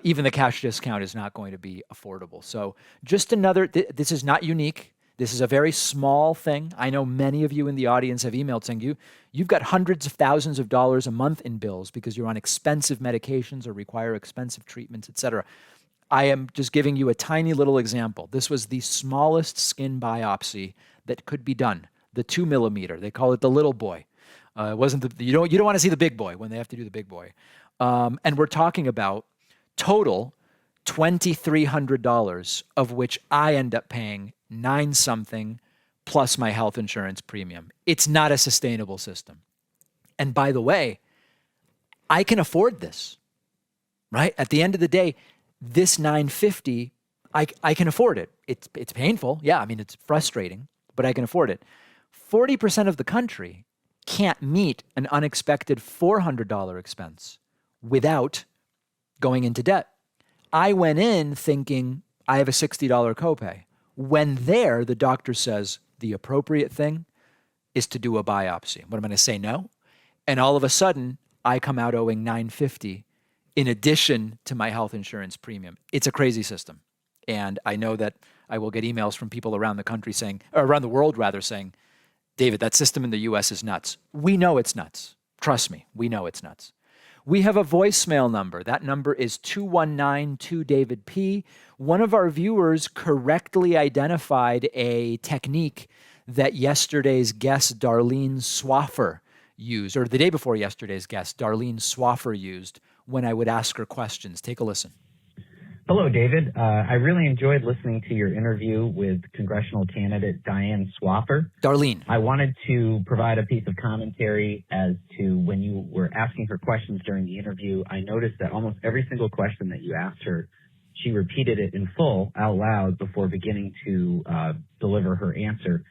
Speaker 1: Even the cash discount is not going to be affordable. So just another, this is not unique. This is a very small thing. I know many of you in the audience have emailed saying you've got hundreds of thousands of dollars a month in bills because you're on expensive medications or require expensive treatments, etc. I am just giving you a tiny little example. This was the smallest skin biopsy that could be done, the 2 millimeter. They call it the little boy. It wasn't you don't want to see the big boy when they have to do the big boy. And we're talking about total $2,300, of which I end up paying $9 something plus my health insurance premium. It's not a sustainable system. And by the way, I can afford this, right? At the end of the day, this $950, I can afford it. It's painful. Yeah, I mean, it's frustrating, but I can afford it. 40% of the country can't meet an unexpected $400 expense without going into debt. I went in thinking I have a $60 copay. When there, the doctor says the appropriate thing is to do a biopsy. What am I going to say? No? And all of a sudden, I come out owing $950 in addition to my health insurance premium. It's a crazy system. And I know that I will get emails from people around the country saying, or around the world rather, saying, David, that system in the US is nuts. We know it's nuts. Trust me, we know it's nuts. We have a voicemail number. That number is 219-2-DAVID-P. One of our viewers correctly identified a technique that yesterday's guest, Darlene Swaffer, used, or the day before yesterday's guest, Darlene Swaffer, used when I would ask her questions. Take a listen.
Speaker 9: Hello, David. I really enjoyed listening to your interview with congressional candidate Diane Swaffer.
Speaker 1: Darlene.
Speaker 9: I wanted to provide a piece of commentary as to when you were asking her questions during the interview. I noticed that almost every single question that you asked her, she repeated it in full out loud before beginning to deliver her answer.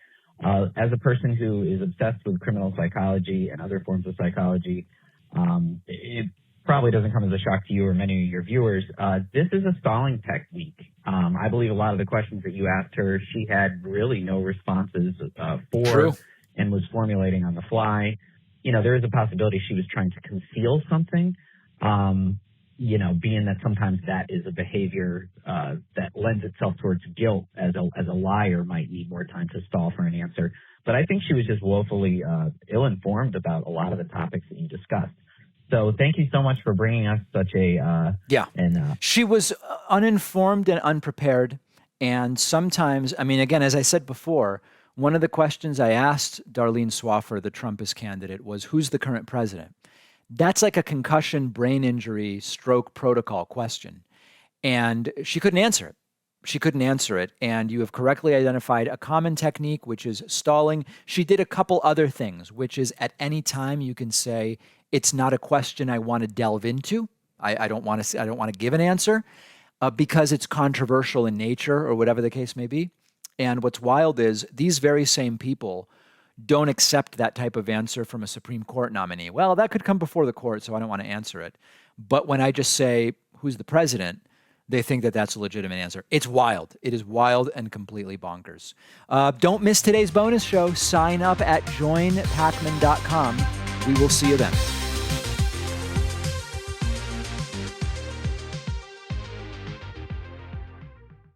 Speaker 9: As a person who is obsessed with criminal psychology and other forms of psychology, probably doesn't come as a shock to you or many of your viewers. This is a stalling technique. I believe a lot of the questions that you asked her, she had really no responses for
Speaker 1: True.
Speaker 9: and was formulating on the fly. You know, there is a possibility she was trying to conceal something, you know, being that sometimes that is a behavior that lends itself towards guilt, as a liar might need more time to stall for an answer. But I think she was just woefully ill-informed about a lot of the topics that you discussed. So thank you so much for bringing us such a
Speaker 1: she was uninformed and unprepared. And sometimes, I mean, again, as I said before, one of the questions I asked Darlene Swaffer, the Trumpist candidate, was who's the current president? That's like a concussion, brain injury, stroke protocol question. And she couldn't answer it. She couldn't answer it. And you have correctly identified a common technique, which is stalling. She did a couple other things, which is at any time you can say, it's not a question I want to delve into. I don't want to give an answer because it's controversial in nature or whatever the case may be. And what's wild is these very same people don't accept that type of answer from a Supreme Court nominee. Well, that could come before the court, so I don't want to answer it. But when I just say, who's the president, they think that that's a legitimate answer. It's wild. It is wild and completely bonkers. Don't miss today's bonus show. Sign up at joinpacman.com. We will see you then.